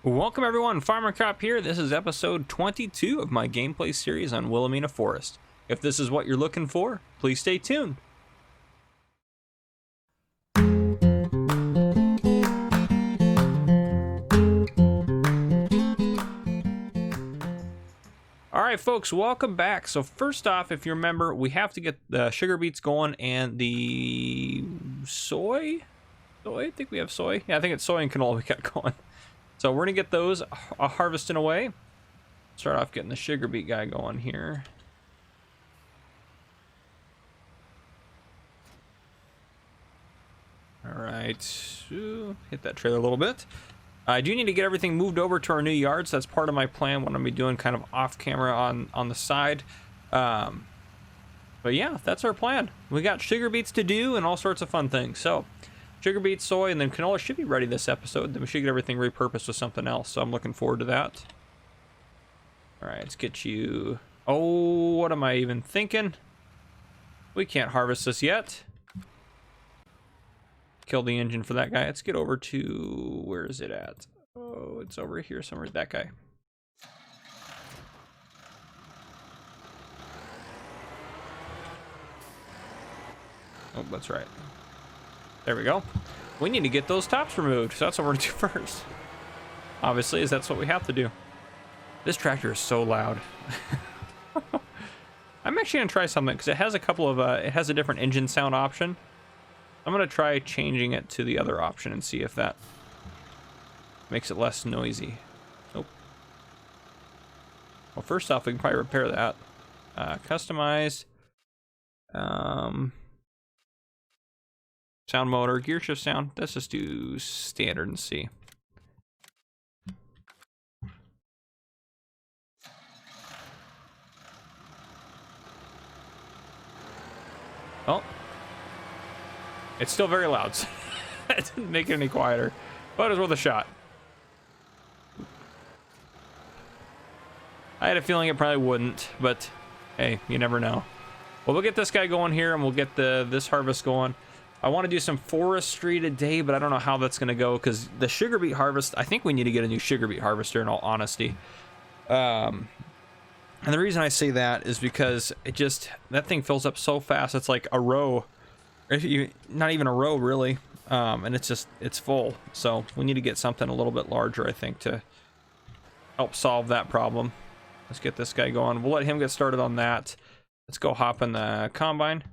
Welcome everyone, Farmer Cop here. This is episode 22 of my gameplay series on Willamina Forest. If this is what you're looking for, please stay tuned. Alright folks, welcome back. So first off, if you remember, we have to get the sugar beets going and the soy? I think we have soy. Yeah, I think it's soy and canola we got going. So we're gonna get those harvesting away. Start off getting the sugar beet guy going here. All right, hit that trailer a little bit. I do need to get everything moved over to our new yards. That's part of my plan. What I'm gonna be doing kind of off camera on the side. But yeah, that's our plan. We got sugar beets to do and all sorts of fun things. So sugar beet, soy, and then canola should be ready this episode. Then we should get everything repurposed with something else. So I'm looking forward to that. All right, let's get you. Oh, what am I even thinking? We can't harvest this yet. Kill the engine for that guy. Let's get over to, where is it at? Oh, it's over here somewhere. That guy. Oh, that's right. There we go. We need to get those tops removed, so that's what we're gonna do first. Obviously, is that's what we have to do. This tractor is so loud. I'm actually gonna try something because it has a couple of it has a different engine sound option. I'm gonna try changing it to the other option and see if that makes it less noisy. Nope. Well, first off, we can probably repair that. Customize. Sound motor, gear shift sound. Let's just do standard and see. Oh. It's still very loud. It didn't make it any quieter, but it's worth a shot. I had a feeling it probably wouldn't, but hey, you never know. Well, we'll get this guy going here and we'll get this harvest going. I want to do some forestry today, but I don't know how that's going to go because the sugar beet harvest, I think we need to get a new sugar beet harvester in all honesty. And the reason I say that is because that thing fills up so fast. It's like a row, not even a row really. And it's full. So we need to get something a little bit larger, I think, to help solve that problem. Let's get this guy going. We'll let him get started on that. Let's go hop in the combine.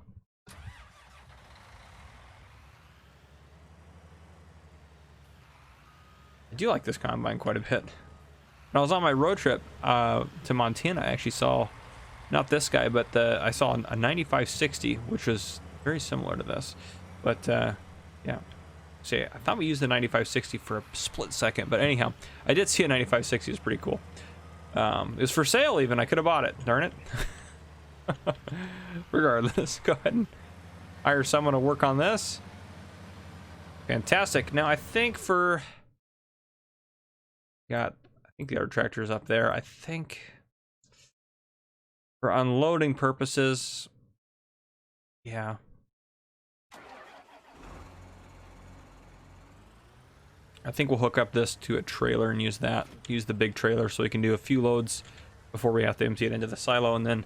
I do like this combine quite a bit. When I was on my road trip to Montana, I actually saw, not this guy, but I saw a 9560, which was very similar to this. But yeah, see, I thought we used the 9560 for a split second, but anyhow, I did see a 9560. It's pretty cool. It was for sale even. I could have bought it. Darn it. Regardless, go ahead and hire someone to work on this. Fantastic. Now I think I think the other tractor is up there. I think for unloading purposes, yeah. I think we'll hook up this to a trailer and use the big trailer so we can do a few loads before we have to empty it into the silo, and then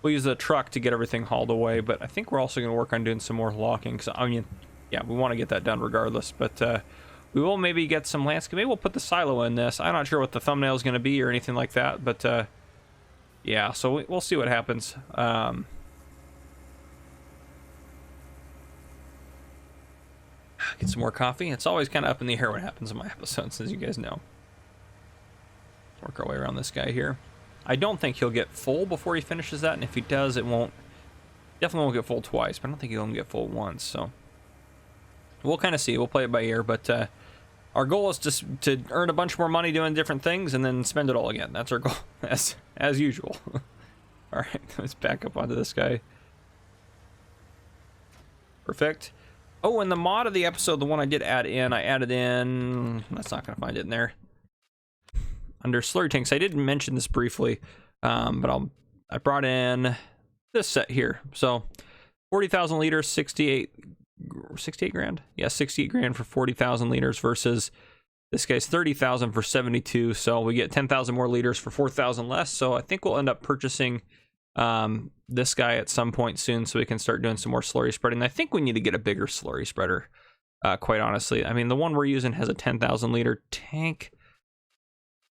we'll use the truck to get everything hauled away. But I think we're also going to work on doing some more locking because, I mean, yeah, we want to get that done regardless, but we will maybe get some landscape. Maybe we'll put the silo in this. I'm not sure what the thumbnail is going to be or anything like that, but yeah, so we'll see what happens. Get some more coffee. It's always kind of up in the air what happens in my episodes, as you guys know. Work our way around this guy here. I don't think he'll get full before he finishes that, and if he does, definitely won't get full twice, but I don't think he'll only get full once, so we'll kind of see. We'll play it by ear, but our goal is to earn a bunch more money doing different things and then spend it all again. That's our goal, as usual. All right, let's back up onto this guy. Perfect. Oh, and the mod of the episode, the one I did add in, I added in, that's not going to find it in there, under slurry tanks. I did mention this briefly, but I brought in this set here. So 40,000 liters, 68 grand. Yeah, 68 grand for 40,000 liters versus This guy's 30,000 for 72, so we get 10,000 more liters for 4,000 less. So I think we'll end up purchasing this guy at some point soon, so we can start doing some more slurry spreading. I think we need to get a bigger slurry spreader, quite honestly. I mean, the one we're using has a 10,000 liter tank.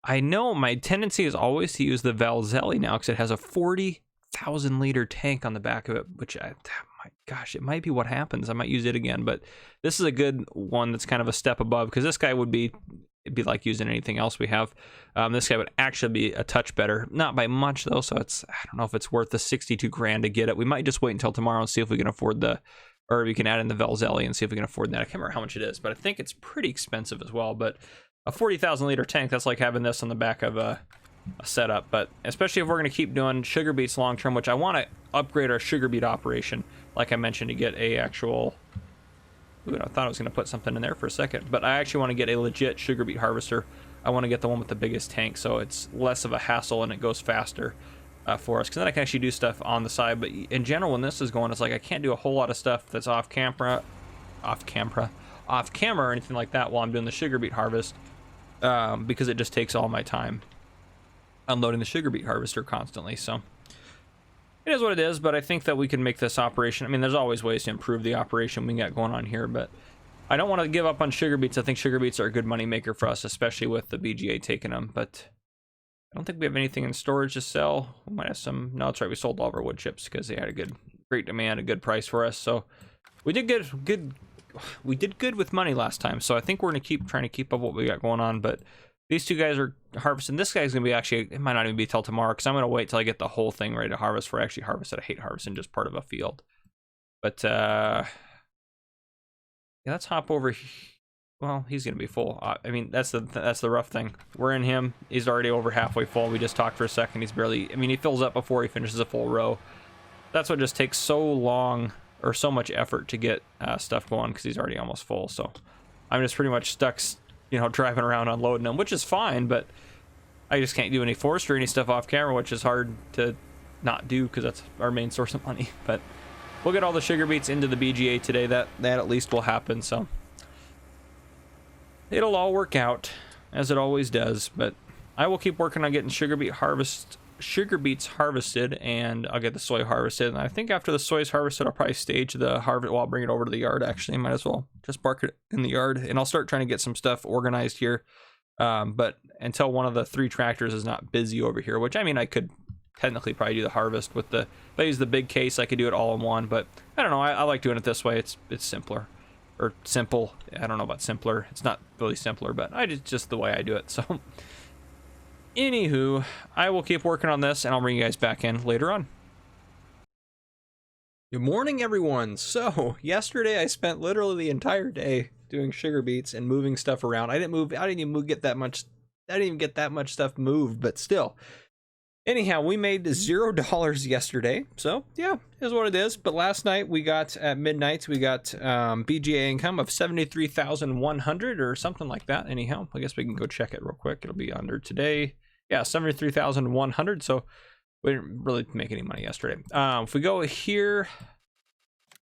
I know my tendency is always to use the Valzelli now because it has a 40,000 liter tank on the back of it, which my gosh, it might be what happens. I might use it again, but this is a good one that's kind of a step above, because this guy would be, it'd be like using anything else we have. This guy would actually be a touch better, not by much though, so it's, I don't know if it's worth the 62 grand to get it. We might just wait until tomorrow and see if we can afford the, or we can add in the Valzelli and see if we can afford that. I can't remember how much it is, but I think it's pretty expensive as well. But a 40,000 liter tank, that's like having this on the back of a setup. But especially if we're going to keep doing sugar beets long term, which I want to upgrade our sugar beet operation, like I mentioned, to get a actual, ooh, I thought I was going to put something in there for a second, but I actually want to get a legit sugar beet harvester. I want to get the one with the biggest tank, so it's less of a hassle and it goes faster for us, because then I can actually do stuff on the side. But in general, when this is going, it's like I can't do a whole lot of stuff that's off camera or anything like that while I'm doing the sugar beet harvest, because it just takes all my time unloading the sugar beet harvester constantly. So it is what it is, but I think that we can make this operation, I mean, there's always ways to improve the operation we got going on here, but I don't want to give up on sugar beets. I think sugar beets are a good money maker for us, especially with the BGA taking them, but I don't think we have anything in storage to sell. We might have some, no, that's right, we sold all of our wood chips because they had a great demand, a good price for us. So we did we did good with money last time, so I think we're going to keep trying to keep up what we got going on. But these two guys are harvesting. This guy's going to be actually, it might not even be till tomorrow, because I'm going to wait till I get the whole thing ready to harvest for actually harvest it. I hate harvesting just part of a field. But yeah, let's hop over. Well, he's going to be full. I mean, that's the rough thing. We're in him. He's already over halfway full. We just talked for a second. He's barely, I mean, he fills up before he finishes a full row. That's what just takes so long, or so much effort to get stuff going, because he's already almost full. So I'm just pretty much stuck, you know, driving around unloading them, which is fine, but I just can't do any forestry, any stuff off camera, which is hard to not do because that's our main source of money. But we'll get all the sugar beets into the BGA today. That at least will happen. So it'll all work out as it always does. But I will keep working on getting sugar beets harvested, and I'll get the soy harvested. And I think after the soy is harvested, I'll probably stage the harvest. Well, I'll bring it over to the yard. Actually, might as well just park it in the yard, and I'll start trying to get some stuff organized here. But until one of the 3 tractors is not busy over here, which, I mean, I could technically probably do the harvest with the, if I use the big case, I could do it all in one. But I don't know. I like doing it this way. It's simpler, or simple. I don't know about simpler. It's not really simpler, but just the way I do it. So anywho, I will keep working on this, and I'll bring you guys back in later on. Good morning, everyone. So yesterday I spent literally the entire day doing sugar beets and moving stuff around. I didn't even get that much stuff moved, but still. Anyhow, we made $0 yesterday, so yeah, is what it is. But last night we got, at midnight, we got BGA income of 73,100 or something like that. Anyhow, I guess we can go check it real quick. It'll be under today. Yeah, 73,100. So we didn't really make any money yesterday. If we go here,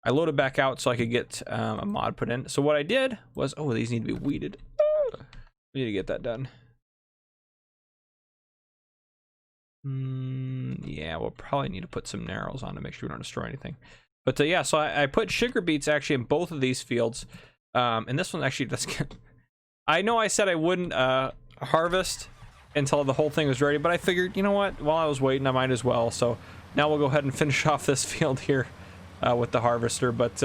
I loaded back out so I could get a mod put in. So what I did was, oh, these need to be weeded. We need to get that done. Yeah, we'll probably need to put some narrows on to make sure we don't destroy anything. But yeah, so I put sugar beets actually in both of these fields. And this one actually, that's good. I know I said I wouldn't harvest until the whole thing was ready, but I figured, you know what, while I was waiting, I might as well. So now we'll go ahead and finish off this field here with the harvester. But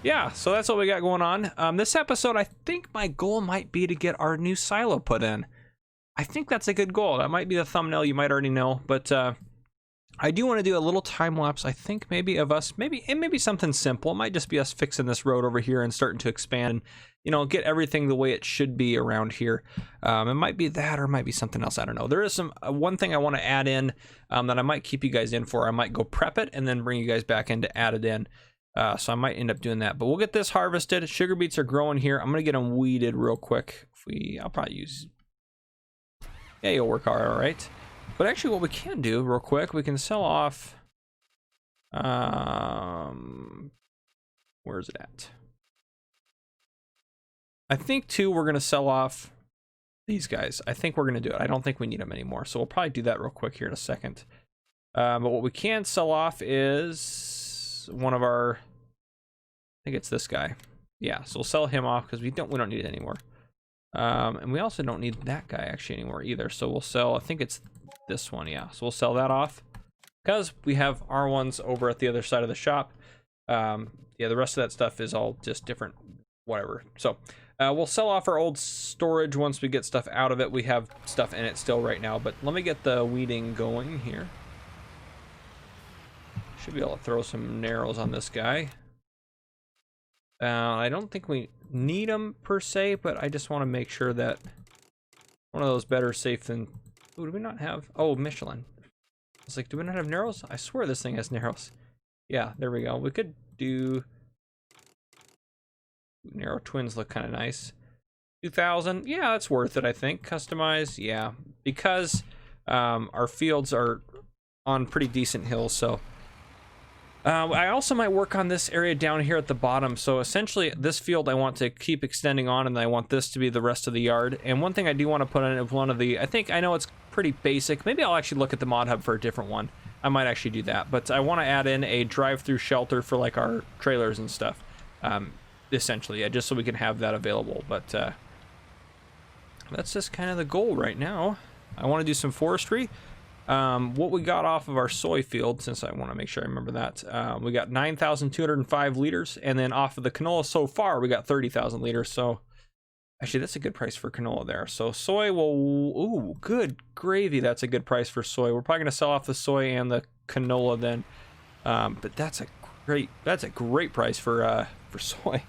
yeah, so that's what we got going on. This episode, I think my goal might be to get our new silo put in. I think that's a good goal. That might be the thumbnail, you might already know, but I do want to do a little time lapse, I think, maybe of us, maybe something simple. It might just be us fixing this road over here and starting to expand, you know, get everything the way it should be around here. It might be that, or it might be something else. I don't know. There is one thing I want to add in that I might keep you guys in for. I might go prep it and then bring you guys back in to add it in. So I might end up doing that, but we'll get this harvested. Sugar beets are growing here. I'm going to get them weeded real quick. I'll probably use, yeah, you'll work all right. But actually what we can do real quick, we can sell off, where is it at? I think too, we're going to sell off these guys. I think we're going to do it. I don't think we need them anymore. So we'll probably do that real quick here in a second. But what we can sell off is one of our, I think it's this guy. Yeah, so we'll sell him off because we don't need it anymore. And we also don't need that guy actually anymore either. So we'll sell, I think it's this one. Yeah, so we'll sell that off because we have our ones over at the other side of the shop. Yeah, the rest of that stuff is all just different, whatever. So we'll sell off our old storage once we get stuff out of it. We have stuff in it still right now, but let me get the weeding going here. Should be able to throw some narrows on this guy. I don't think we need them per se, but I just want to make sure that one of those better safe than... Ooh, do we not have... Oh, Michelin. It's like, do we not have narrows? I swear this thing has narrows. Yeah, there we go. We could do... Narrow twins look kind of nice. 2,000. Yeah, that's worth it, I think. Customize. Yeah, because our fields are on pretty decent hills, so... I also might work on this area down here at the bottom. So essentially this field I want to keep extending on, and I want this to be the rest of the yard. And one thing I do want to put in is one of the, I know it's pretty basic. Maybe I'll actually look at the mod hub for a different one. I might actually do that. But I want to add in a drive-through shelter for like our trailers and stuff. Essentially, yeah, just so we can have that available. But that's just kind of the goal right now. I want to do some forestry. What we got off of our soy field, since I want to make sure I remember that, we got 9,205 liters, and then off of the canola so far we got 30,000 liters. So actually that's a good price for canola there. So soy will, ooh, good gravy, that's a good price for soy. We're probably going to sell off the soy and the canola then, but that's a great price for soy.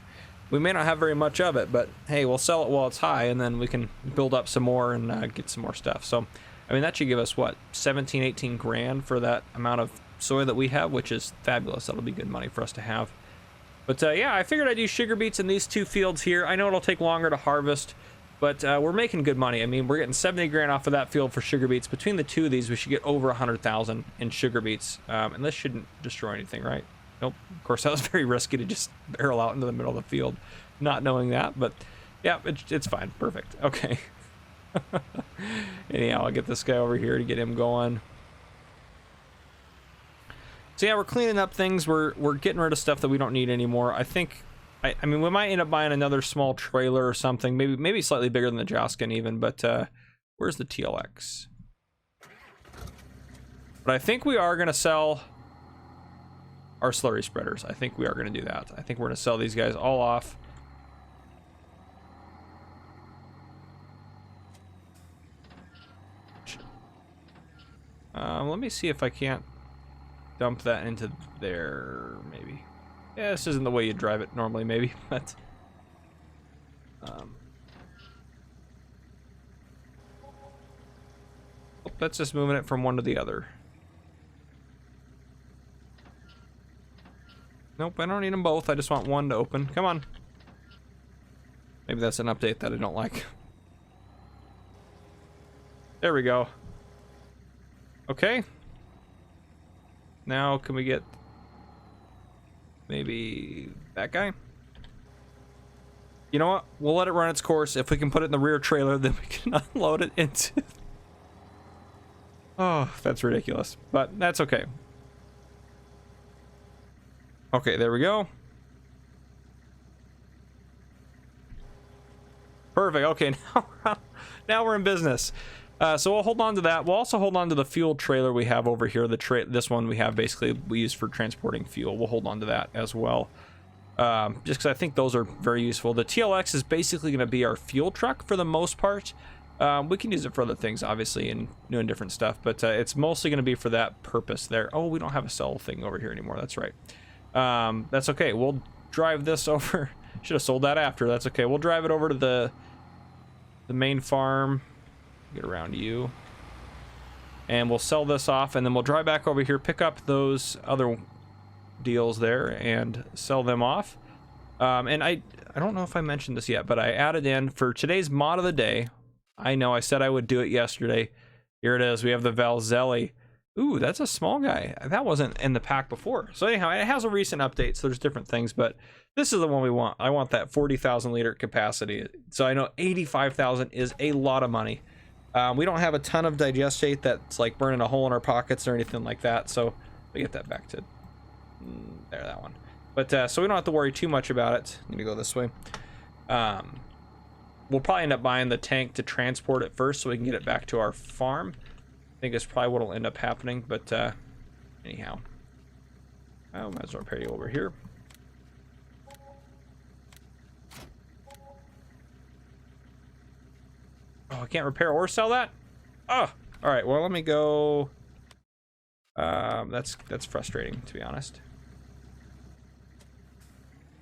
We may not have very much of it, but hey, we'll sell it while it's high, and then we can build up some more and get some more stuff. So I mean, that should give us, what, 17, 18 grand for that amount of soy that we have, which is fabulous. That'll be good money for us to have. But yeah, I figured I'd do sugar beets in these two fields here. I know it'll take longer to harvest, but we're making good money. I mean, we're getting 70 grand off of that field for sugar beets. Between the two of these, we should get over 100,000 in sugar beets. And this shouldn't destroy anything, right? Nope. Of course, that was very risky to just barrel out into the middle of the field, not knowing that. But yeah, it's fine. Perfect. Okay. Anyhow, I'll get this guy over here to get him going. So yeah, we're cleaning up things. We're getting rid of stuff that we don't need anymore. I think, I mean, we might end up buying another small trailer or something, maybe slightly bigger than the Joskin even. But where's the TLX? But I think we are gonna sell our slurry spreaders. I think we are gonna do that. I think we're gonna sell these guys all off. Let me see if I can't dump that into there, maybe. Yeah, this isn't the way you drive it normally, maybe, but... oh, that's just moving it from one to the other. Nope, I don't need them both. I just want one to open. Come on. Maybe that's an update that I don't like. There we go. Okay. Now, can we get maybe that guy? You know what? We'll let it run its course. If we can put it in the rear trailer, then we can unload it into... Oh, that's ridiculous. But that's okay. Okay, there we go. Perfect. Okay, now we're in business. So we'll hold on to that. We'll also hold on to the fuel trailer we have over here. This one we have basically we use for transporting fuel. We'll hold on to that as well. Just because I think those are very useful. The TLX is basically going to be our fuel truck for the most part. We can use it for other things, obviously, and doing different stuff. But it's mostly going to be for that purpose there. Oh, we don't have a sell thing over here anymore. That's right. That's okay. We'll drive this over. Should have sold that after. That's okay. We'll drive it over to the main farm. Get around you, and we'll sell this off, and then we'll drive back over here, pick up those other deals there and sell them off. And I don't know if I mentioned this yet, but I added in for today's mod of the day. I know I said I would do it yesterday. Here it is. We have the Valzelli. Ooh, that's a small guy. That wasn't in the pack before. So anyhow, it has a recent update, so there's different things, but this is the one we want. I want that 40,000 liter capacity. So I know 85,000 is a lot of money. We don't have a ton of digestate that's like burning a hole in our pockets or anything like that. So we get that back to there, that one. But so we don't have to worry too much about it. I'm gonna go this way. We'll probably end up buying the tank to transport it first so we can get it back to our farm. I think that's probably what will end up happening, but anyhow. I might as well repair you over here. Oh, I can't repair or sell that? Oh, all right, well, let me go. That's frustrating, to be honest.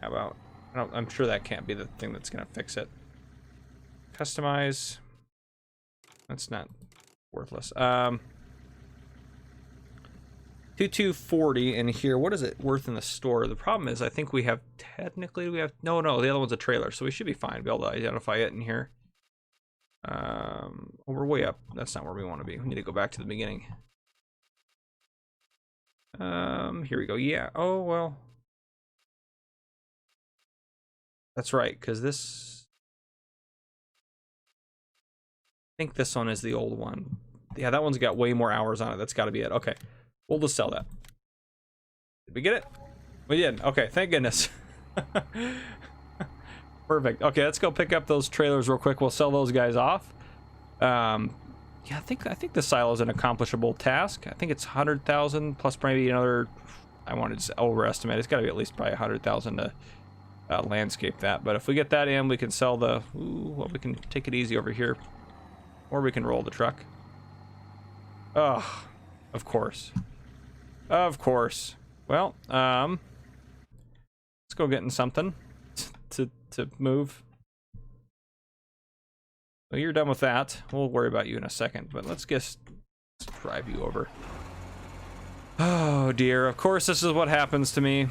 How about, I'm sure that can't be the thing that's gonna fix it. Customize. That's not worthless. 2240 in here. What is it worth in the store? The problem is I think we have no, the other one's a trailer, so we should be fine. Be able to identify it in here. We're way up. That's not where we want to be. We need to go back to the beginning. Here we go. Yeah. Oh, well. That's right, because this, I think this one is the old one. Yeah, that one's got way more hours on it. That's got to be it. Okay, we'll just sell that. Did we get it? We did. Okay, thank goodness. Perfect. Okay, let's go pick up those trailers real quick. We'll sell those guys off. Yeah, I think the silo is an accomplishable task. I think it's 100,000 plus maybe another. I wanted to overestimate. It's got to be at least probably 100,000 to landscape that. But if we get that in, we can sell the. Ooh, well, we can take it easy over here, or we can roll the truck. Oh, of course. Of course. Well, let's go getting something to move. Well, you're done with that. We'll worry about you in a second, but let's drive you over. Oh dear, of course this is what happens to me.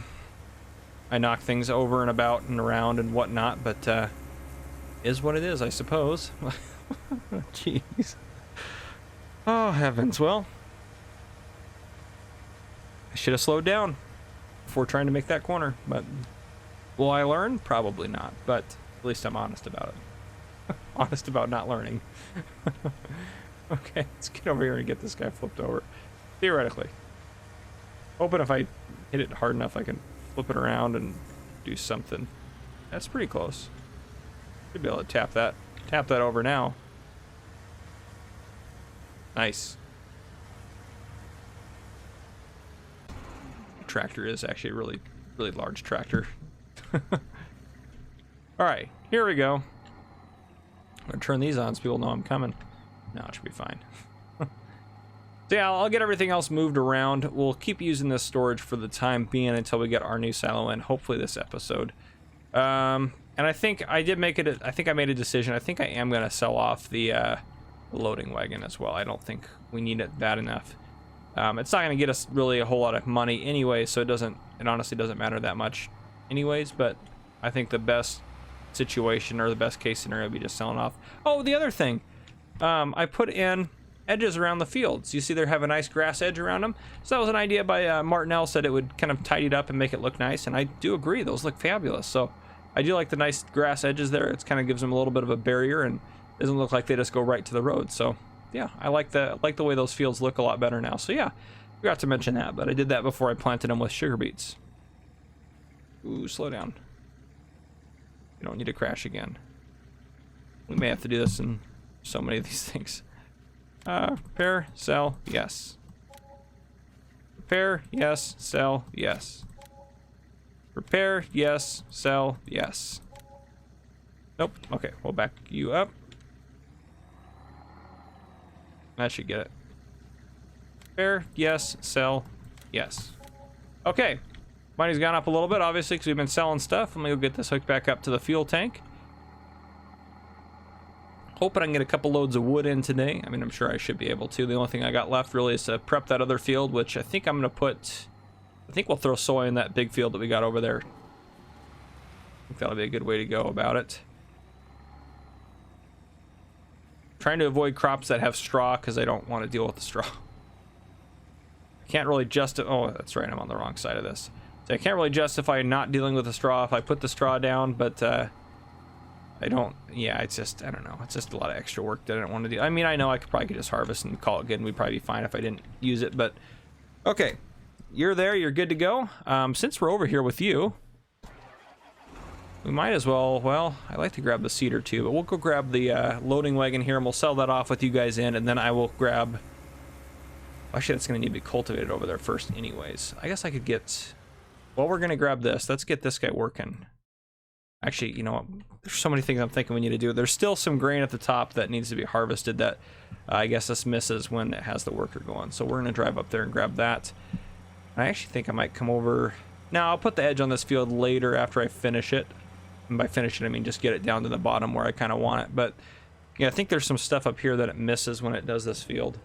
I knock things over and about and around and whatnot, but is what it is, I suppose. Jeez. Oh heavens, well, I should have slowed down before trying to make that corner, but will I learn? Probably not, but at least I'm honest about it. Honest about not learning. Okay, let's get over here and get this guy flipped over. Theoretically. Hoping if I hit it hard enough I can flip it around and do something. That's pretty close. Should be able to tap that over now. Nice. The tractor is actually a really, really large tractor. Alright, here we go. I'm gonna turn these on so people know I'm coming. No, it should be fine. So yeah, I'll get everything else moved around. We'll keep using this storage for the time being until we get our new silo in, hopefully this episode. And I think I did make it, I think I made a decision. I think I am gonna sell off the loading wagon as well. I don't think we need it bad enough. It's not gonna get us really a whole lot of money anyway, so it honestly doesn't matter that much anyways, but I think the best situation or the best case scenario would be just selling off. Oh, the other thing, I put in edges around the fields. You see they have a nice grass edge around them. So that was an idea by Martinell, said it would kind of tidy it up and make it look nice, and I do agree, those look fabulous. So I do like the nice grass edges there. It kind of gives them a little bit of a barrier and doesn't look like they just go right to the road. So yeah, I like the way those fields look a lot better now. So yeah, forgot to mention that, but I did that before I planted them with sugar beets. Ooh, slow down. You don't need to crash again. We may have to do this in so many of these things. Repair, sell, yes. Repair, yes, sell, yes. Repair, yes, sell, yes. Nope, okay, we'll back you up. That should get it. Repair, yes, sell, yes. Okay. Money's gone up a little bit, obviously, because we've been selling stuff. Let me go get this hooked back up to the fuel tank. Hoping I can get a couple loads of wood in today. I mean, I'm sure I should be able to. The only thing I got left really is to prep that other field, which I think I'm going to put... I think we'll throw soy in that big field that we got over there. I think that'll be a good way to go about it. Trying to avoid crops that have straw, because I don't want to deal with the straw. Can't really justify. Oh, that's right. I'm on the wrong side of this. So I can't really justify not dealing with the straw if I put the straw down, but I don't. Yeah, it's just, I don't know. It's just a lot of extra work that I don't want to do. I mean, I know I could just harvest and call it good, and we'd probably be fine if I didn't use it, but okay. You're there. You're good to go. Since we're over here with you, we might as well, I like to grab the cedar too, but we'll go grab the loading wagon here, and we'll sell that off with you guys in, and then I will grab... Actually, that's going to need to be cultivated over there first anyways. I guess I could get... Well, we're going to grab this. Let's get this guy working. Actually, you know what? There's so many things I'm thinking we need to do. There's still some grain at the top that needs to be harvested that I guess this misses when it has the worker going. So we're going to drive up there and grab that. I actually think I might come over... Now, I'll put the edge on this field later after I finish it. And by finish it, I mean just get it down to the bottom where I kind of want it. But yeah, I think there's some stuff up here that it misses when it does this field.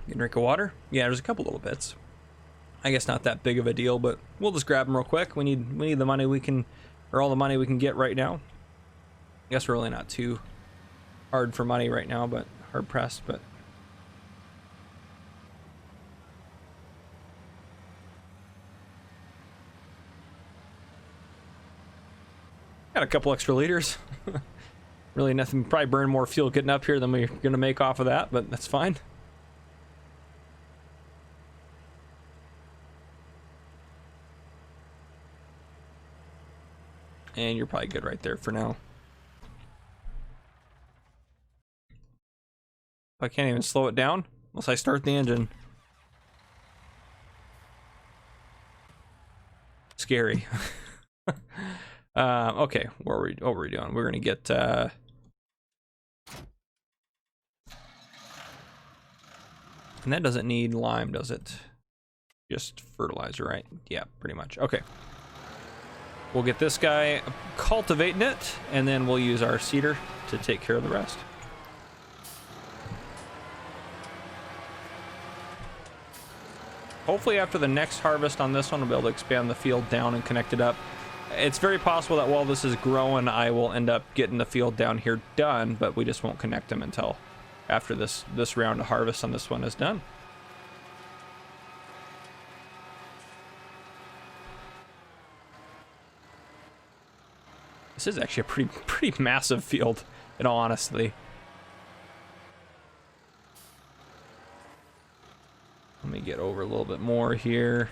Get a drink of water? Yeah, there's a couple little bits. I guess not that big of a deal, but we'll just grab them real quick. We need the money we can, or all the money we can get right now. I guess we're really not too hard for money right now, but hard pressed, but... Got a couple extra liters. Really nothing, probably burn more fuel getting up here than we're gonna make off of that, but that's fine. And you're probably good right there for now. I can't even slow it down unless I start the engine. Scary. Okay, what were we doing? We're gonna get and that doesn't need lime, does it? Just fertilizer, right? Yeah, pretty much. Okay. We'll get this guy cultivating it, and then we'll use our cedar to take care of the rest. Hopefully after the next harvest on this one, we'll be able to expand the field down and connect it up. It's very possible that while this is growing, I will end up getting the field down here done, but we just won't connect them until after this round of harvest on this one is done. This is actually a pretty massive field, in all honesty. Let me get over a little bit more here.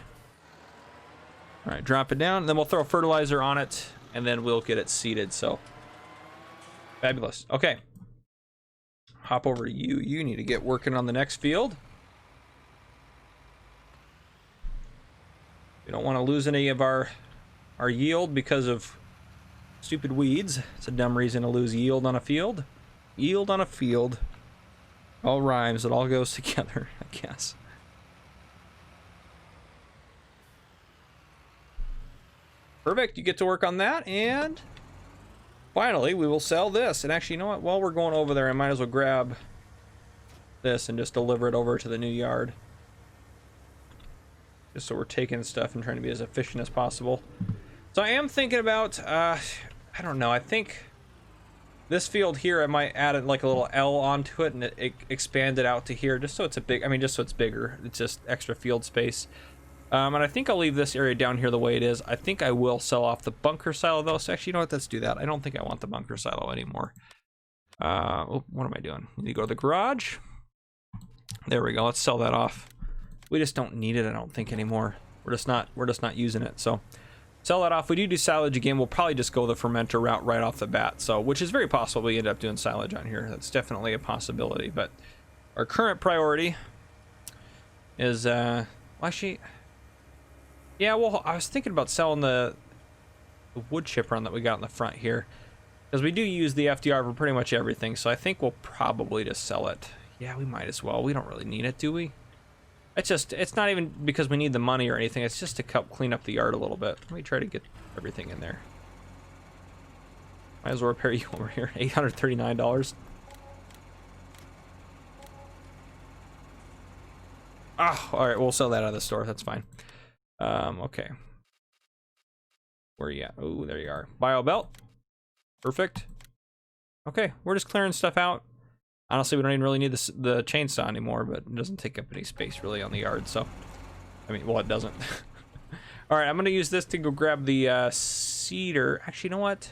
All right, drop it down, and then we'll throw fertilizer on it, and then we'll get it seeded, so. Fabulous. Okay. Hop over to you. You need to get working on the next field. We don't want to lose any of our yield because of stupid weeds. It's a dumb reason to lose yield on a field. Yield on a field. All rhymes. It all goes together, I guess. Perfect. You get to work on that, and finally we will sell this. And actually, you know what? While we're going over there, I might as well grab this and just deliver it over to the new yard. Just so we're taking stuff and trying to be as efficient as possible. So I am thinking about, I don't know, I think this field here, I might add like a little L onto it and it expand it out to here, just so it's a big, I mean, just so it's bigger. It's just extra field space. And I think I'll leave this area down here the way it is. I think I will sell off the bunker silo though. So actually, you know what? Let's do that. I don't think I want the bunker silo anymore. Oh, what am I doing? Need to go to the garage. There we go. Let's sell that off. We just don't need it, I don't think, anymore. We're just not using it. So sell that off. We do silage again. We'll probably just go the fermenter route right off the bat. So, which is very possible we end up doing silage on here. That's definitely a possibility. But our current priority is, well, actually, yeah, well, I was thinking about selling the wood chipper on that we got in the front here, because we do use the FDR for pretty much everything. So I think we'll probably just sell it. Yeah, we might as well. We don't really need it, do we? It's not even because we need the money or anything. It's just to help clean up the yard a little bit. Let me try to get everything in there. Might as well repair you over here. $839. Oh, all right, we'll sell that out of the store. That's fine. Okay. Where are you at? Oh, there you are. Bio belt. Perfect. Okay, we're just clearing stuff out. Honestly, we don't even really need the chainsaw anymore, but it doesn't take up any space really on the yard, so I mean, well, it doesn't. All right, I'm gonna use this to go grab the cedar. Actually, you know what?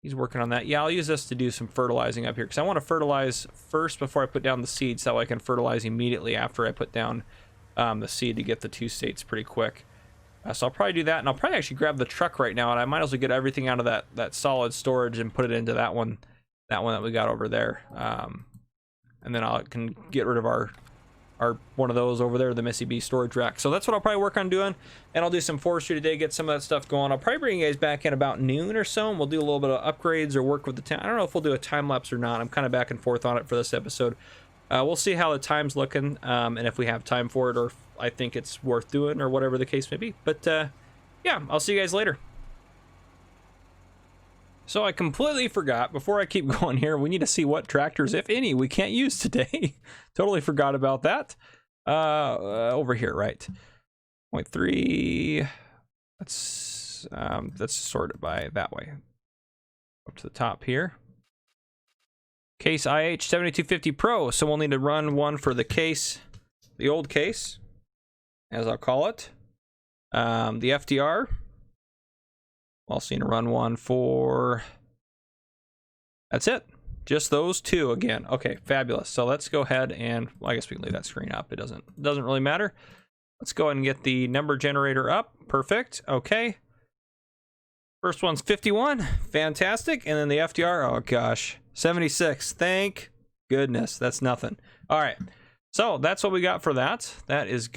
He's working on that. Yeah, I'll use this to do some fertilizing up here because I want to fertilize first before I put down the seed, so I can fertilize immediately after I put down the seed to get the 2 states pretty quick. So I'll probably do that, and I'll probably actually grab the truck right now, and I might as well get everything out of that solid storage and put it into that one that we got over there. And then I can get rid of our one of those over there, the Missy B storage rack. So that's what I'll probably work on doing, and I'll do some forestry today, get some of that stuff going. I'll probably bring you guys back in about noon or so, and we'll do a little bit of upgrades or work with the town. I don't know if we'll do a time lapse or not. I'm kind of back and forth on it for this episode. We'll see how the time's looking, and if we have time for it, or if I think it's worth doing, or whatever the case may be. But yeah, I'll see you guys later. So I completely forgot, before I keep going here, we need to see what tractors, if any, we can't use today. Totally forgot about that. Over here, right? 0.3. Let's sort it by that way. Up to the top here. Case IH7250 Pro. So we'll need to run one for the case, the old case, as I'll call it. The FDR. Also need to run one for, that's it, just those 2 again. Okay, fabulous. So let's go ahead and, well, I guess we can leave that screen up. It doesn't really matter. Let's go ahead and get the number generator up. Perfect. Okay, first one's 51, fantastic. And then the FDR, oh gosh, 76. Thank goodness. That's nothing. All right, so that's what we got for that. That is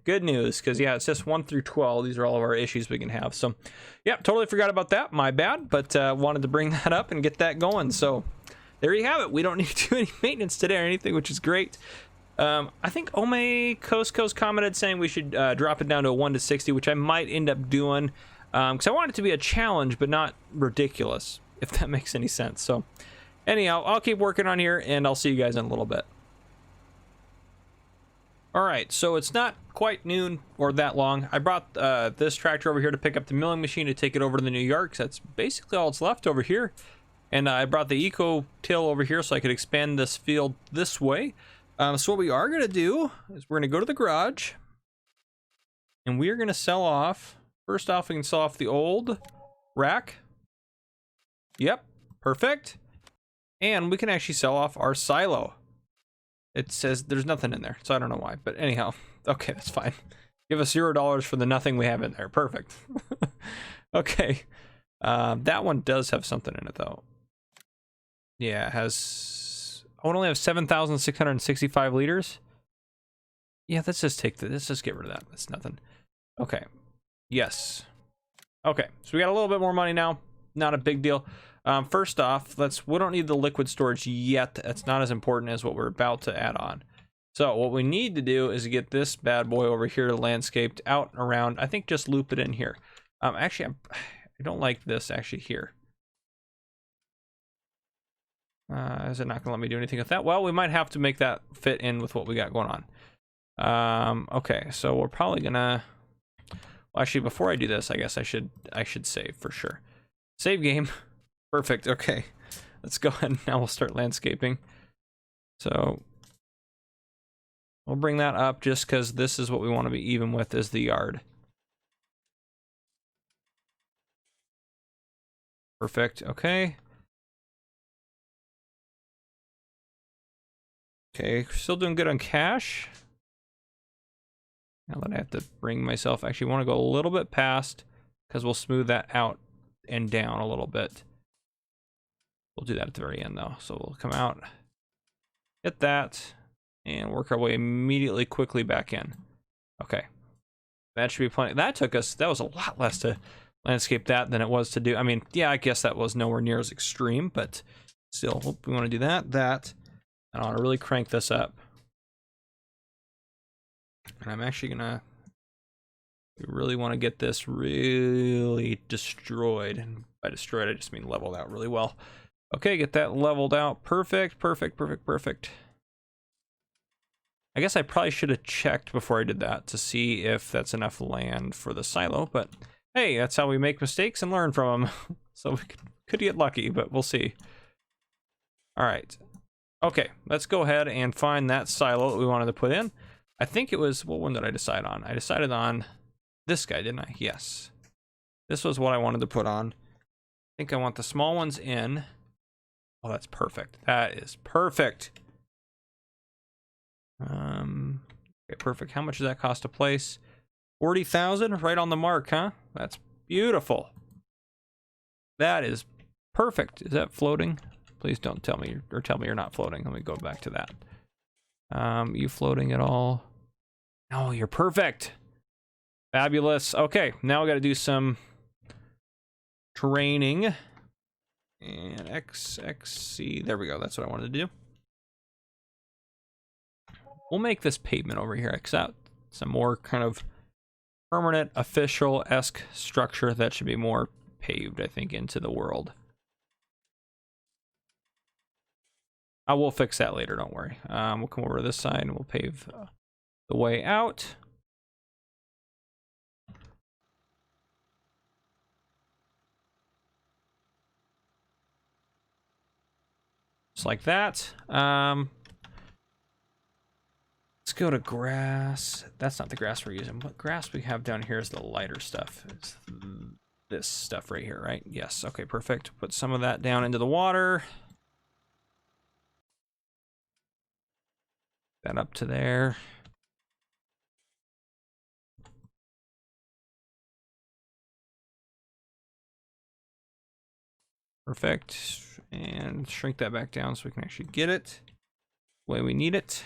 good news, because yeah, it's just 1 through 12. These are all of our issues we can have. So yeah, totally forgot about that, my bad, but wanted to bring that up and get that going. So there you have it. We don't need to do any maintenance today or anything, which is great. I think Ome Cosco's commented saying we should drop it down to a 1 to 60, which I might end up doing, because I want it to be a challenge but not ridiculous, if that makes any sense. So anyhow, I'll keep working on here, and I'll see you guys in a little bit. All right, so it's not quite noon or that long. I brought this tractor over here to pick up the milling machine to take it over to the new yard, because that's basically all that's left over here. And I brought the eco till over here so I could expand this field this way. So what we are going to do is we're going to go to the garage, and we are going to sell off. First off, we can sell off the old rack. Yep, perfect. And we can actually sell off our silo. It says there's nothing in there, so I don't know why. But anyhow, okay, that's fine. Give us $0 for the nothing we have in there. Perfect. Okay. That one does have something in it, though. Yeah, it has... I would only have 7,665 liters. Yeah, let's just take the... Let's just get rid of that. That's nothing. Okay. Yes. Okay, so we got a little bit more money now. Not a big deal. First off, we don't need the liquid storage yet. That's not as important as what we're about to add on. So what we need to do is get this bad boy over here landscaped out and around. I think just loop it in here. Actually, I don't like this actually here. Is it not gonna let me do anything with that? Well, we might have to make that fit in with what we got going on. Okay, so we're probably gonna, well, actually, before I do this, I guess I should save for sure. Save game. Perfect. Okay, let's go ahead and now we'll start landscaping. So we'll bring that up just because this is what we want to be even with, is the yard. Perfect. Okay. Okay, still doing good on cash. Now that I have to bring myself, actually want to go a little bit past, because we'll smooth that out and down a little bit. We'll do that at the very end though. So we'll come out, hit that, and work our way immediately quickly back in. Okay. That should be plenty. That was a lot less to landscape that than it was to do. I mean, yeah, I guess that was nowhere near as extreme, but still, we want to do that. I want to really crank this up. And I'm actually gonna, we really want to get this really destroyed. And by destroyed, I just mean leveled out really well. Okay, get that leveled out. Perfect, perfect, perfect, perfect. I guess I probably should have checked before I did that to see if that's enough land for the silo, but hey, that's how we make mistakes and learn from them. So we could get lucky, but we'll see. All right. Okay, let's go ahead and find that silo that we wanted to put in. I think it was, what one did I decide on? I decided on this guy, didn't I? Yes. This was what I wanted to put on. I think I want the small ones in. Oh, that's perfect. That is perfect. Okay, perfect. How much does that cost to place? 40,000, right on the mark, huh? That's beautiful. That is perfect. Is that floating? Please don't tell me, or tell me you're not floating. Let me go back to that. You floating at all? No, you're perfect. Fabulous. Okay, now we got to do some training. And XC, there we go. That's what I wanted to do. We'll make this pavement over here. X out some more kind of permanent, official-esque structure that should be more paved, I think, into the world. I will fix that later, don't worry. We'll come over to this side and we'll pave the way out. Just like that. Let's go to grass. That's not the grass we're using. What grass we have down here is the lighter stuff. It's this stuff right here, right? Yes, okay, perfect. Put some of that down into the water. That up to there. Perfect. And shrink that back down so we can actually get it the way we need it.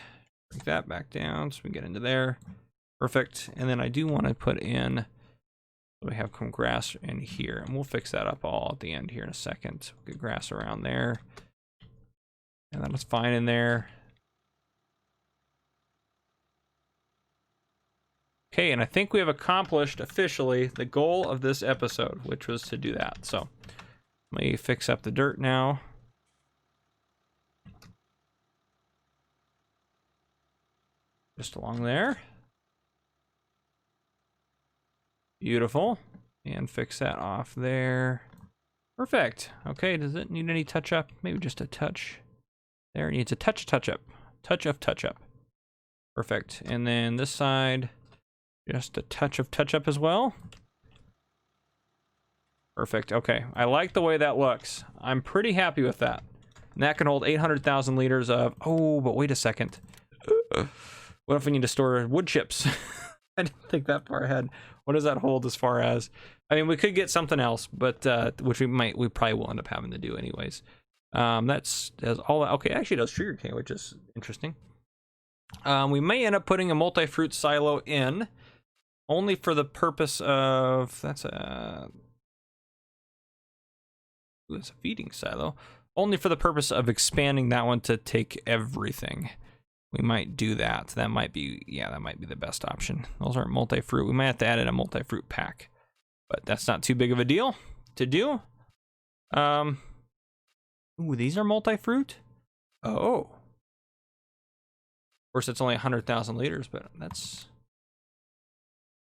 Shrink that back down so we can get into there. Perfect. And then I do want to put in, so we have some grass in here, and we'll fix that up all at the end here in a second. We'll get grass around there. And that was fine in there. Okay, and I think we have accomplished officially the goal of this episode, which was to do that. So let me fix up the dirt now. Just along there. Beautiful. And fix that off there. Perfect. Okay, does it need any touch up? Maybe just a touch. There, it needs a touch up. Touch up. Perfect. And then this side, just a touch up as well. Perfect. Okay, I like the way that looks. I'm pretty happy with that. And that can hold 800,000 liters of... Oh, but wait a second. What if we need to store wood chips? I didn't think that far ahead. What does that hold as far as... I mean, we could get something else, but which we probably will end up having to do anyways. That's all that... Okay, actually it does sugarcane, which is interesting. We may end up putting a multi-fruit silo in, only for the purpose of... That's a feeding silo. Only for the purpose of expanding that one to take everything. We might do that. That might be, yeah, that might be the best option. Those aren't multi-fruit. We might have to add in a multi-fruit pack, but that's not too big of a deal to do. Ooh, these are multi-fruit? Oh. Of course, it's only 100,000 liters, but that's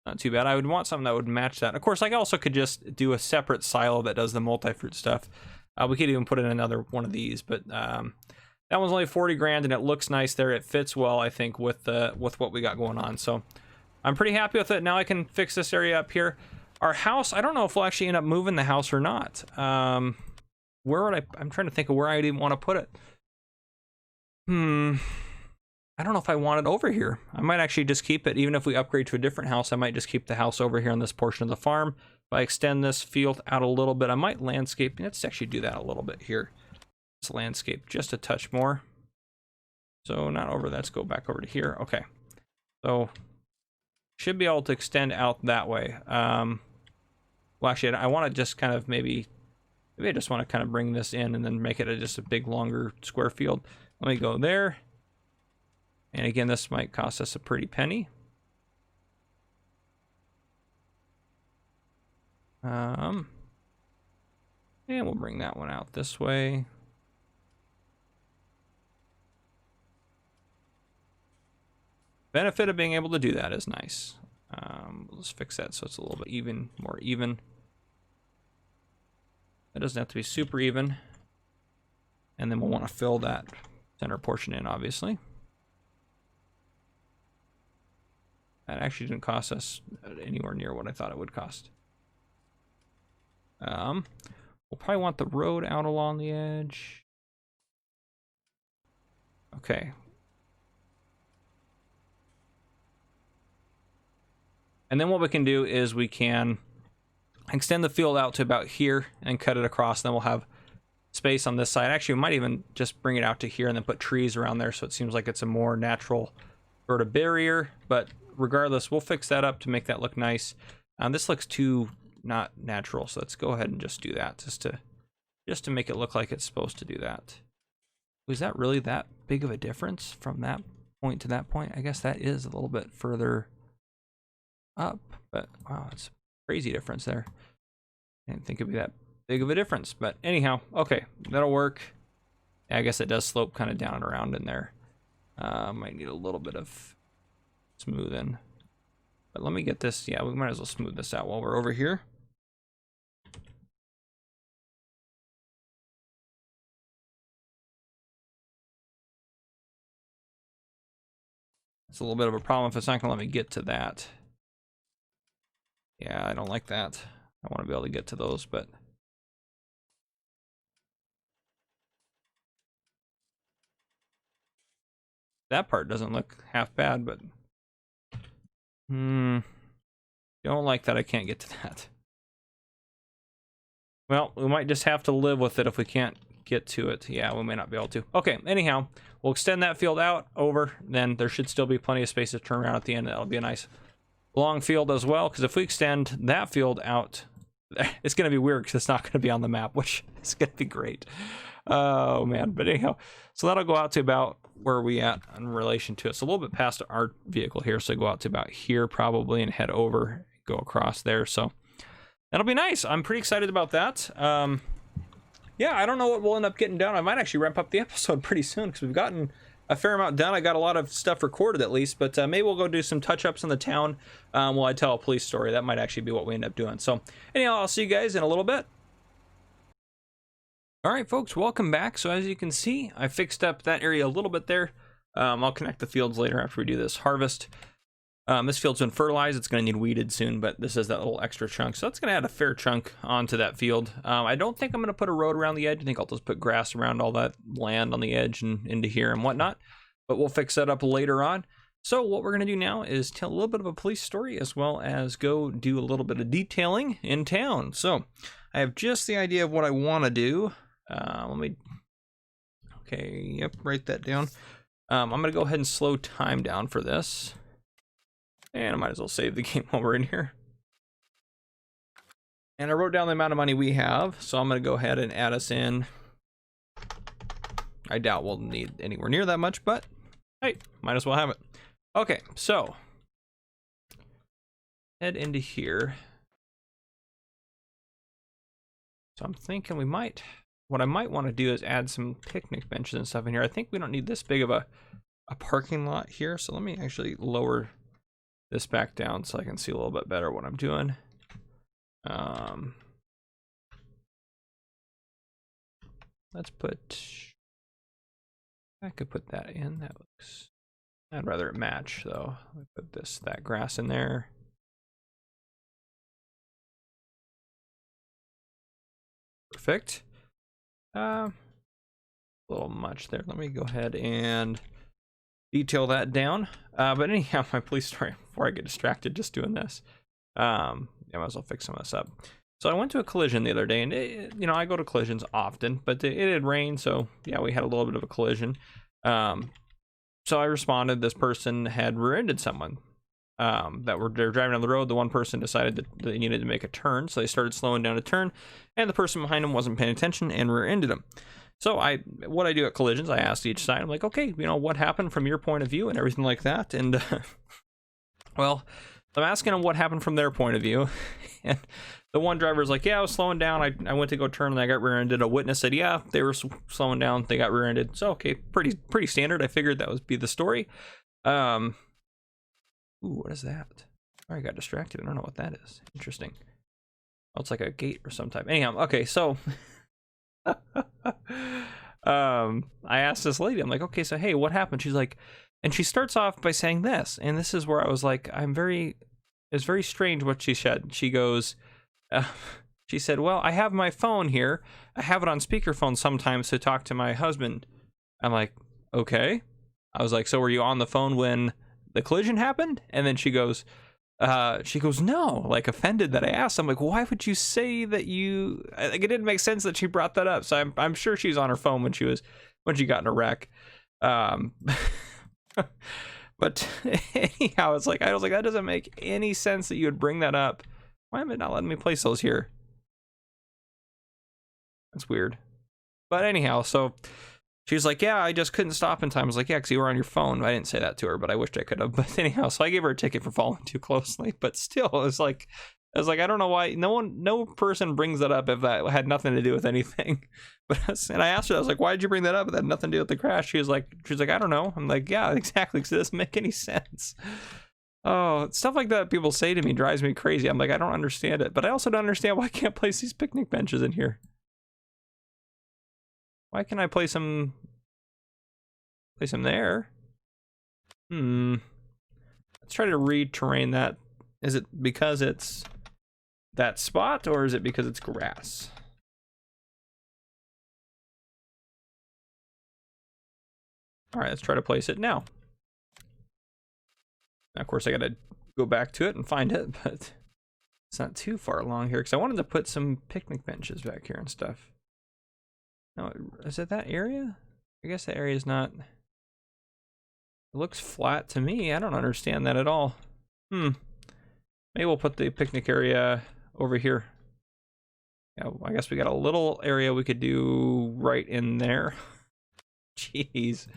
not too bad. I would want something that would match that. Of course, I also could just do a separate silo that does the multi-fruit stuff. We could even put in another one of these, but that one's only 40 grand and it looks nice there. It fits well, I think, with what we got going on. So I'm pretty happy with it. Now I can fix this area up here. Our house, I don't know if we'll actually end up moving the house or not. Where would I'm trying to think of where I'd even want to put it. I don't know if I want it over here. I might actually just keep it. Even if we upgrade to a different house, I might just keep the house over here on this portion of the farm. If I extend this field out a little bit, I might landscape. Let's actually do that a little bit here. Let's landscape just a touch more. So not over, let's go back over to here. Okay. So should be able to extend out that way. Well, actually, I want to just kind of maybe I just want to kind of bring this in and then make it just a big, longer square field. Let me go there. And again, this might cost us a pretty penny. And we'll bring that one out this way. Benefit of being able to do that is nice. Let's fix that so it's a little bit even, more even. It doesn't have to be super even. and then we'll want to fill that center portion in, obviously. That actually didn't cost us anywhere near what I thought it would cost. We'll probably want the road out along the edge. Okay. And then what we can do is we can extend the field out to about here and cut it across. Then we'll have space on this side. Actually, we might even just bring it out to here and then put trees around there so it seems like it's a more natural sort of barrier. But regardless, we'll fix that up to make that look nice. This looks too not natural, so let's go ahead and just do that just to make it look like it's supposed to do that. Was that really that big of a difference from that point to that point? I guess that is a little bit further up, but wow, it's a crazy difference there. I didn't think it'd be that big of a difference, but anyhow, okay, that'll work. Yeah, I guess it does slope kind of down and around in there. Might need a little bit of smoothing, but let me get this. Yeah, we might as well smooth this out while we're over here. It's a little bit of a problem if it's not gonna let me get to that. Yeah, I don't like that. I want to be able to get to those, but that part doesn't look half bad, but don't like that I can't get to that. Well, we might just have to live with it if we can't get to it. Yeah, we may not be able to. Okay, anyhow, we'll extend that field out over, then there should still be plenty of space to turn around at the end. That'll be a nice long field as well, because if we extend that field out, it's going to be weird because it's not going to be on the map, which is going to be great. Oh man, but anyhow, so that'll go out to about where we at in relation to it. So a little bit past our vehicle here, so go out to about here probably and head over, go across there. So that'll be nice. I'm pretty excited about that. Yeah, I don't know what we'll end up getting done. I might actually ramp up the episode pretty soon because we've gotten a fair amount done. I got a lot of stuff recorded at least, but maybe we'll go do some touch-ups in the town while I tell a police story. That might actually be what we end up doing. So anyhow, I'll see you guys in a little bit. All right, folks, welcome back. So as you can see, I fixed up that area a little bit there. I'll connect the fields later after we do this harvest. This field's been fertilized. It's going to need weeded soon, but this is that little extra chunk. So that's going to add a fair chunk onto that field. I don't think I'm going to put a road around the edge. I think I'll just put grass around all that land on the edge and into here and whatnot. But we'll fix that up later on. So what we're going to do now is tell a little bit of a police story as well as go do a little bit of detailing in town. So I have just the idea of what I want to do. Okay, yep, write that down. I'm going to go ahead and slow time down for this. And I might as well save the game while we're in here. And I wrote down the amount of money we have, so I'm going to go ahead and add us in. I doubt we'll need anywhere near that much, but hey, might as well have it. Okay, so head into here. So I'm thinking what I might want to do is add some picnic benches and stuff in here. I think we don't need this big of a parking lot here, so let me actually lower this back down so I can see a little bit better what I'm doing. Let's put, I could put that in. That looks, I'd rather it match though. Let me put that grass in there. Perfect. A little much there. Let me go ahead and detail that down. But anyhow, my police story, before I get distracted just doing this, I might as well fix some of this up. So I went to a collision the other day, and you know, I go to collisions often, but it had rained, so yeah, we had a little bit of a collision. So I responded. This person had rear-ended someone. They're driving down the road. The one person decided that they needed to make a turn, so they started slowing down a turn, and the person behind them wasn't paying attention and rear-ended them. So what I do at collisions, I asked each side, I'm like, okay, you know, what happened from your point of view and everything like that. And well, I'm asking them what happened from their point of view. And the one driver's like, yeah, I was slowing down. I went to go turn and I got rear-ended. A witness said, yeah, they were slowing down. They got rear-ended. So, okay, pretty standard. I figured that would be the story. Ooh, what is that? I got distracted. I don't know what that is. Interesting. Oh, it's like a gate or some type. Anyhow, okay, so I asked this lady, I'm like, okay, so hey, what happened? She's like, and she starts off by saying this, and this is where I was like, it's very strange what she said. She goes, she said, well, I have my phone here. I have it on speakerphone sometimes to talk to my husband. I'm like, okay. I was like, so were you on the phone when the collision happened? And then she goes, no, like offended that I asked. I'm like, why would you say that you, like, it didn't make sense that she brought that up. So I'm sure she's on her phone when she got in a wreck. But anyhow, I was like, that doesn't make any sense that you would bring that up. Why am I not letting me place those here? That's weird. But anyhow, so she's like, yeah, I just couldn't stop in time. I was like, yeah, because you were on your phone. I didn't say that to her, but I wished I could have. But anyhow, so I gave her a ticket for following too closely. But still, I was like, I don't know why no person brings that up if that had nothing to do with anything. And I asked her, I was like, why did you bring that up? That had nothing to do with the crash. She's like, I don't know. I'm like, yeah, exactly, because it doesn't make any sense. Oh, stuff like that people say to me drives me crazy. I'm like, I don't understand it. But I also don't understand why I can't place these picnic benches in here. Why can't I place them there? Let's try to re-terrain that. Is it because it's that spot, or is it because it's grass? All right, let's try to place it now. Now, of course, I gotta go back to it and find it, but it's not too far along here because I wanted to put some picnic benches back here and stuff. No, is it that area? I guess that area is not. It looks flat to me. I don't understand that at all. Maybe we'll put the picnic area over here. Yeah, I guess we got a little area we could do right in there. Jeez.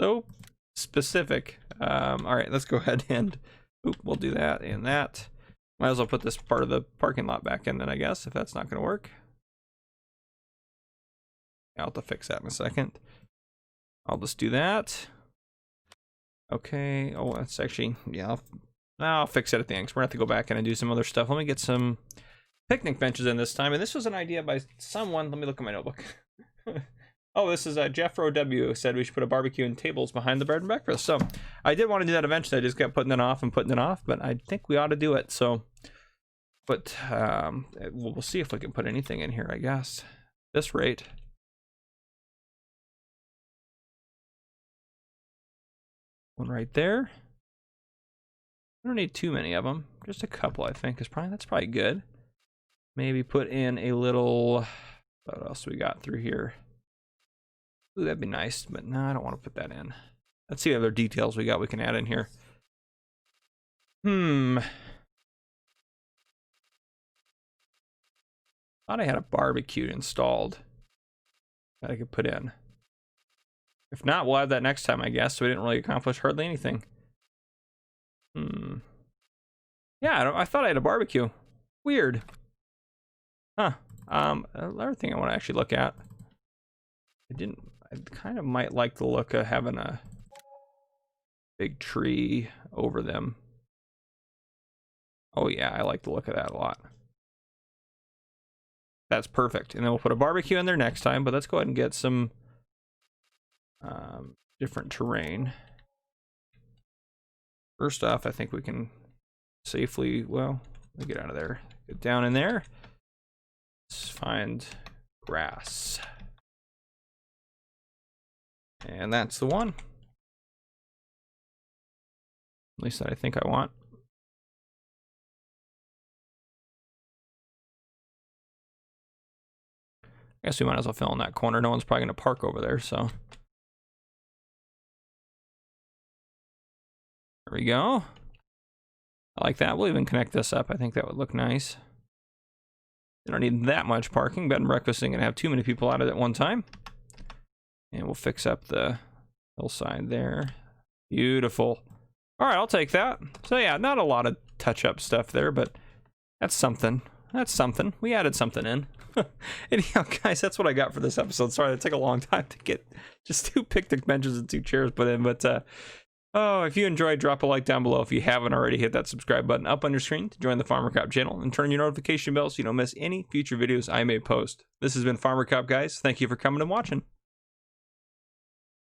So specific. All right, let's go ahead and we'll do that and that. Might as well put this part of the parking lot back in then, I guess, if that's not going to work. I'll have to fix that in a second. I'll just do that. Okay. Oh, that's actually, yeah, I'll fix it at the end because we're going to have to go back in and do some other stuff. Let me get some picnic benches in this time. And this was an idea by someone. Let me look at my notebook. Oh, this is Jeff Rowe W. said we should put a barbecue and tables behind the bed and breakfast. So I did want to do that eventually. I just kept putting it off and putting it off, but I think we ought to do it. So, but we'll see if we can put anything in here, I guess. At this rate. One right there. I don't need too many of them. Just a couple, I think, that's probably good. Maybe put in a little. What else we got through here? Ooh, that'd be nice, but no, I don't want to put that in. Let's see what other details we got we can add in here. Thought I had a barbecue installed that I could put in. If not, we'll add that next time, I guess. So we didn't really accomplish hardly anything. Yeah, I thought I had a barbecue. Weird. Huh. Another thing I want to actually look at. I kind of might like the look of having a big tree over them. Oh yeah, I like the look of that a lot. That's perfect. And then we'll put a barbecue in there next time, but let's go ahead and get some different terrain. First off, I think we can safely, well, let me get out of there. Get down in there. Let's find grass. And that's the one. At least that I think I want. I guess we might as well fill in that corner. No one's probably going to park over there, so. There we go. I like that. We'll even connect this up. I think that would look nice. You don't need that much parking. Bed and breakfast isn't going to have too many people out at one time. And we'll fix up the hillside there. Beautiful. All right, I'll take that. So yeah, not a lot of touch-up stuff there, but that's something. That's something. We added something in. Anyhow, guys, that's what I got for this episode. Sorry, it took a long time to get just 2 picnic benches and 2 chairs put in, but oh, if you enjoyed, drop a like down below. If you haven't already, hit that subscribe button up on your screen to join the Farmer Cop channel and turn your notification bell so you don't miss any future videos I may post. This has been Farmer Cop, guys. Thank you for coming and watching.